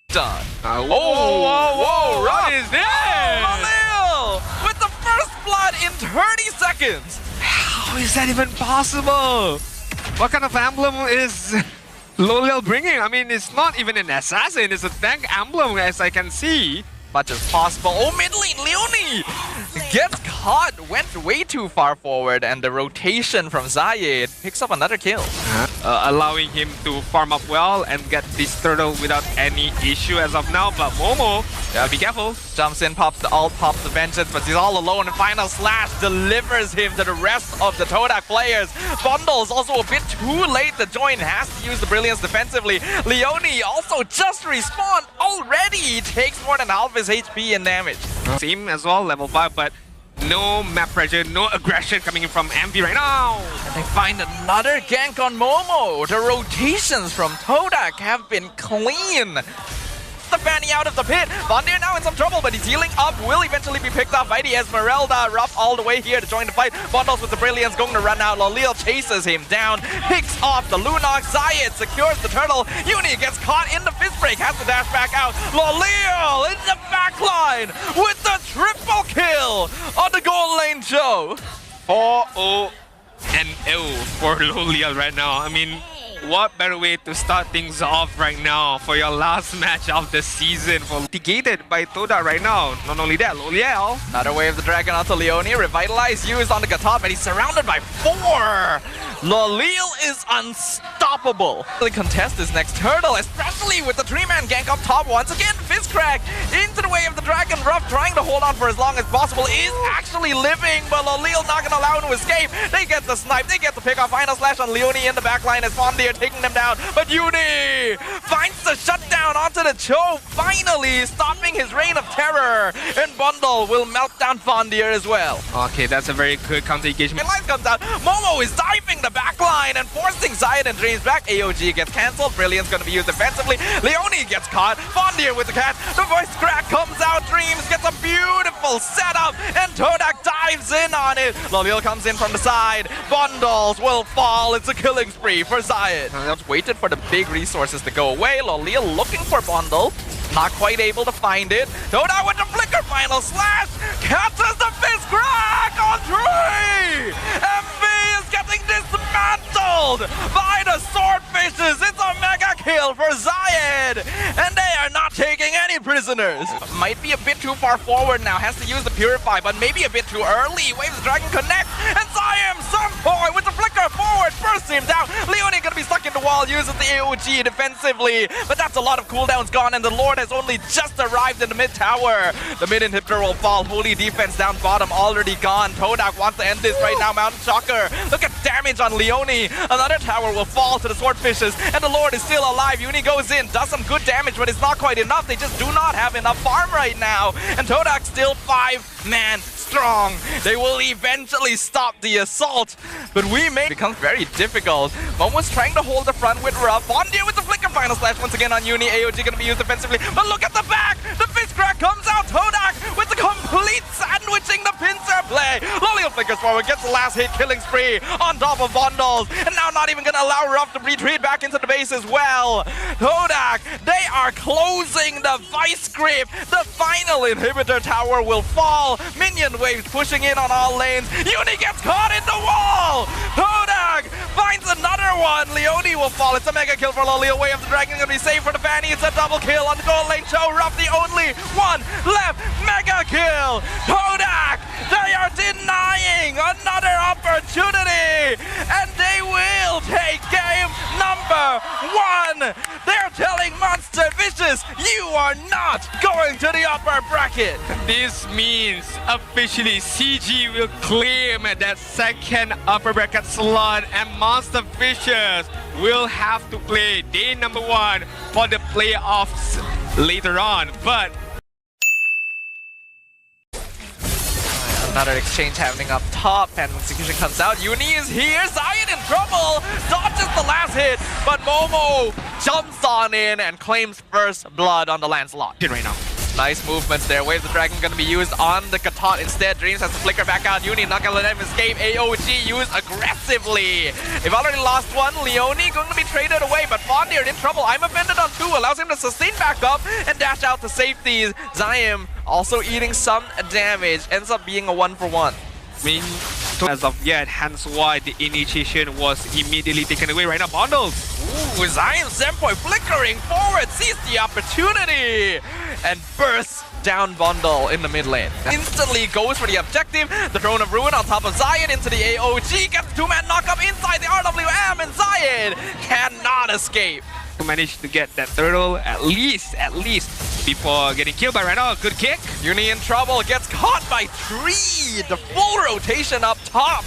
done. Whoa, What is this? With the first blood in 30 seconds. How is that even possible? What kind of emblem is Lolil bringing? I mean, it's not even an assassin, it's a tank emblem as I can see. Much as possible. Oh, mid lane, Leone gets caught, went way too far forward, and the rotation from Zayed picks up another kill. Allowing him to farm up well and get this turtle without any issue as of now. But Momo, be careful. Jumps in, pops the ult, pops the vengeance, but he's all alone. And final slash delivers him to the rest of the Todak players. Bundle's also a bit too late to join, has to use the brilliance defensively. Leone also just respawned already. Takes more than half his HP in damage. Team as well, level 5, but no map pressure, no aggression coming in from MV right now. And they find another gank on Momo. The rotations from Todak have been clean. The Fanny out of the pit. Vondir now in some trouble, but he's healing up. Will eventually be picked up by the Esmeralda. Ruff all the way here to join the fight. Bundles with the Brilliance going to run out. Lolil chases him down. Picks off the Lunox. Zayed secures the turtle. Uni gets caught in the fist break. Has to dash back out. Lolil in the backline with the triple kill on the gold lane show. 4-0 and 0 for Lolil right now. I mean, what better way to start things off right now for your last match of the season? Mitigated by Todak right now. Not only that, Lolil. Another wave of the dragon onto Leone. Revitalize used on the Gatop, and he's surrounded by 4. Lolil is unstoppable. Really contest this next turtle, especially with the 3-man gank up top once again. Fist crack into the way of the dragon. Ruff trying to hold on for as long as possible. Is actually living, but Lolil not gonna allow him to escape. They get the snipe. They get the pick off. Final slash on Leone in the backline as Vondir taking them down, but Uni finds the shutdown onto the Cho, finally stopping his reign of terror, and Bundle will melt down Vondir as well. Okay, that's a very good counter engagement. Light comes out, Momo is diving the backline and forcing Zayed and Dreams back. AOG gets cancelled, Brilliant's gonna be used defensively, Leone gets caught, Vondir with the catch, the voice crack comes out, Dreams gets a beautiful setup, and Todak dives in on it. Lolil comes in from the side, Bundles will fall, it's a killing spree for Zayed. Just waited for the big resources to go away. Lolil looking for Bundle. Not quite able to find it. Todak with the flicker final slash. Catches the fist crack on 3. MV is getting dismantled by the swordfishes. It's a mega kill for Zayed. And they are not taking any prisoners. Might be a bit too far forward now. Has to use the Purify, but maybe a bit too early. Waves the Dragon connect. And Zayem, some boy with the flicker forward. Bursts him down. Leone gonna be stuck in the wall. Uses the AOG defensively. But that's a lot of cooldowns gone. And the Lord has only just arrived in the mid tower. The mid inhibitor will fall. Holy defense down bottom already gone. Todak wants to end this right now. Mountain Shocker. Look at damage on Leone. Another tower will fall to the swordfishes. And the Lord is still alive. Uni goes in. Does some good damage, but it's not quite enough. They just do not have enough farm right now. And Todak still 5-man strong. They will eventually stop the assault. But it becomes very difficult. Momo's trying to hold the front with Ruff. Vondir with the flicker final slash once again on Uni. AOG gonna be used defensively. But look at the back! The fist crack comes out! Todak with the complete sandwiching the pincer play! Lolil flickers forward, gets the last hit, killing spree on top of Bundles. And now not even gonna allow Ruff to retreat back into the base as well. Todak, they are closing the vice grip. The final inhibitor tower will fall. Minion waves pushing in on all lanes. Uni gets caught in the wall! Todak finds another one. Leone will fall. It's a mega kill for Lolil. Way of the Dragon gonna be saved for the Fanny. It's a double kill on the gold lane show. Ruff the only one left. Mega kill! Todak! They are denying another opportunity! And they will take game number 1! They're telling Monster Vicious, you are not going to the upper bracket! This means officially CG will claim that second upper bracket slot, and Monster Vicious will have to play day number 1 for the playoffs later on. But another exchange happening up top, and execution comes out. Uni is here, Zayed in trouble, dodges the last hit, but Momo jumps on in and claims first blood on the Lancelot. right now. Nice movements there. Waves of Dragon gonna be used on the Katot instead. Dreams has to flicker back out. Uni not gonna let him escape. AOG used aggressively. They've already lost one. Leone going to be traded away, but Fondir in trouble. I'm offended on 2. Allows him to sustain back up and dash out to safety. Zion also eating some damage. Ends up being a 1-for-1. I mean, as of yet, hence why the initiation was immediately taken away right now. Bundles. Ooh, Zion Senpoi flickering forward, sees the opportunity, and bursts down Bundle in the mid lane. Instantly goes for the objective. The Throne of Ruin on top of Zion into the AOG. Gets the 2-man knockup inside the RWM, and Zion cannot escape. Managed to get that turtle at least before getting killed by Reno. Good kick. Uni in trouble, gets caught by Tree. The full rotation up top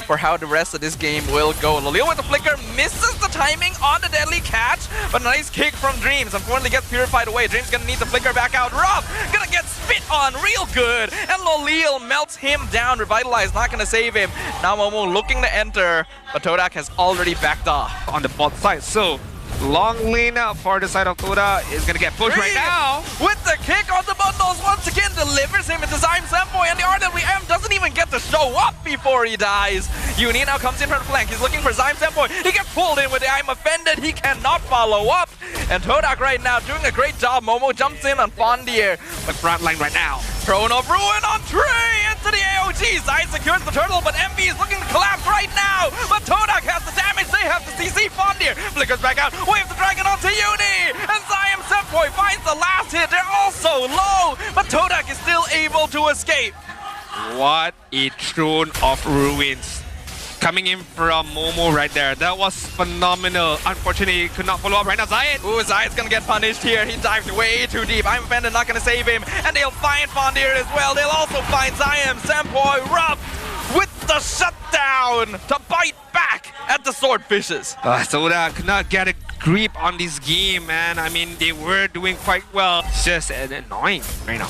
for how the rest of this game will go. Lolil with the flicker misses the timing on the deadly catch, but nice kick from Dreams. Unfortunately gets purified away. Dreams gonna need the flicker back out. Ruff gonna get spit on real good, and Lolil melts him down. Revitalize not gonna save him. Now Momo looking to enter, but Todak has already backed off. On the bot side, so long lane for the side of Toda is gonna get pushed right now. With the kick on the bundles, once again delivers him into Zion Senpoi, and the RWM doesn't even get to show up before he dies. Uni now comes in from the flank. He's looking for Zion Senpoi. He gets pulled in with the I'm offended. He cannot follow up. And Todak right now doing a great job. Momo jumps in on Fondir. The front line right now. Throne of Ruin on Trey into the AOG. Zion secures the turtle, but MV is looking to collapse right now. But Todak has the damage. They have the CC. Fondir flickers back out. Wave the dragon onto Uni. And Zion Senpoi finds the last hit. They're also low, but Todak is still able to escape. What a Throne of Ruins. Coming in from Momo right there. That was phenomenal. Unfortunately, he could not follow up right now. Zion. Ooh, Zion's gonna get punished here. He dived way too deep. I'm offended, not gonna save him. And they'll find Fondir as well. They'll also find Zion Senpoi. Ruff with the shutdown to bite back at the swordfishes. Toda could not get a grip on this game, man. I mean, they were doing quite well. It's just annoying right now.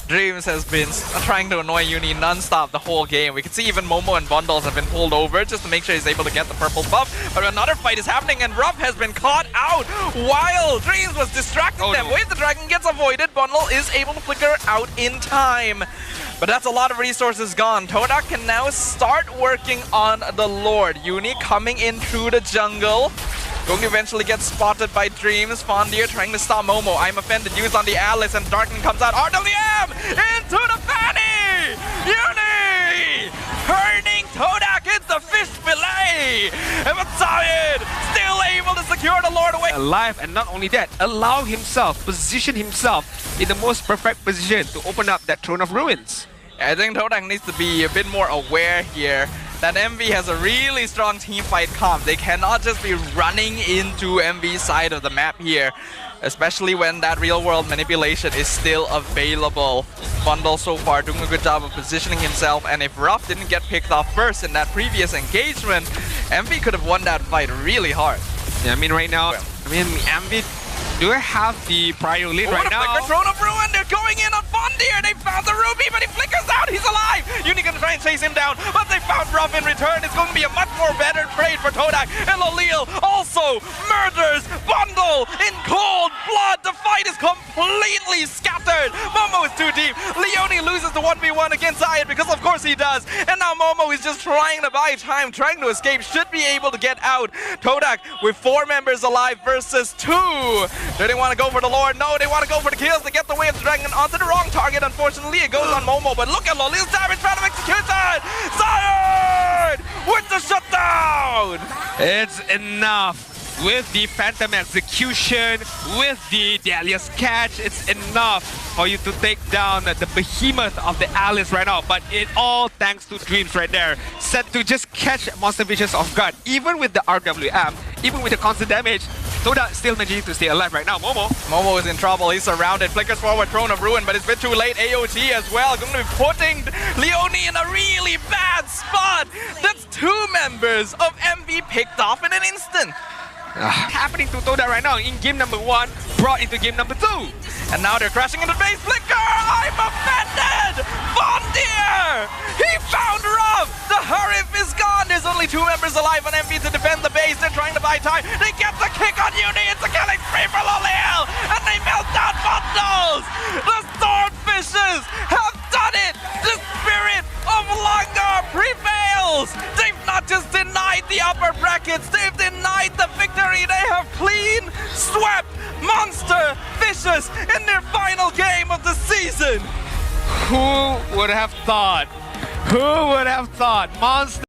Dreams has been trying to annoy Uni non-stop the whole game. We can see even Momo and Bundles have been pulled over just to make sure he's able to get the purple buff. But another fight is happening, and Ruff has been caught out while Dreams was distracting them. No. Wave the Dragon gets avoided. Bundle is able to flicker out in time. But that's a lot of resources gone. Todak can now start working on the Lord. Uni coming in through the jungle. Going to eventually get spotted by Dreams. Fondir trying to stop Momo. I'm offended. Used on the Alice, and Darken comes out. RWM into the Fanny! Uni! Turning Todak into fish fillet! And Zion still able to secure the Lord away. Alive, and not only that, allow himself, position himself in the most perfect position to open up that Throne of Ruins. I think Todak needs to be a bit more aware here that MV has a really strong teamfight comp. They cannot just be running into MV's side of the map here, especially when that real-world manipulation is still available. Bundle so far doing a good job of positioning himself, and if Ruff didn't get picked off first in that previous engagement, MV could have won that fight really hard. Yeah, I mean right now, MV do have the prior lead right now. Throne of Ruin, they're going in on Fondir. They found the Ruby, but he flickers out. He's alive. Uni gonna try and chase him down, but they found Ruff in return. It's going to be a much more better trade for Todak. And Lolil also murders Bundle in cold blood. The fight is completely scattered. Momo is too deep. Leone loses the 1v1 against Zion because of course he does. And now Momo is just trying to buy time, trying to escape. Should be able to get out. Todak with 4 members alive versus 2. Do they want to go for the Lord? No, they want to go for the kills. They get the Wave of the Dragon onto the wrong target. Unfortunately, it goes on Momo. But look at Lolil's damage, random execution! Zion with the shutdown! It's enough. With the Phantom execution, with the Dahlia's catch, it's enough for you to take down the behemoth of the Alice right now. But it all thanks to Dreams right there. Set to just catch Monster Fishes off guard. Even with the RWM, even with the constant damage, Toda still managing to stay alive right now. Momo is in trouble. He's surrounded. Flickers forward, Throne of Ruin, but it's a bit too late. AOG as well. Going to be putting Leone in a really bad spot. That's 2 members of MV picked off in an instant. Happening to Toda right now in game number 1, brought into game number 2. And now they're crashing into base. Flicker! I'm offended! Fondir! He found Ruff! The Harif is gone! There's only 2 members alive on MV to defend the base. They're trying to buy time. They get the kick on Uni. It's a killing spree for Lolil! And they melt down Bundles! The victory. They have clean swept Monster Vicious in their final game of the season. Who would have thought? Who would have thought? Monster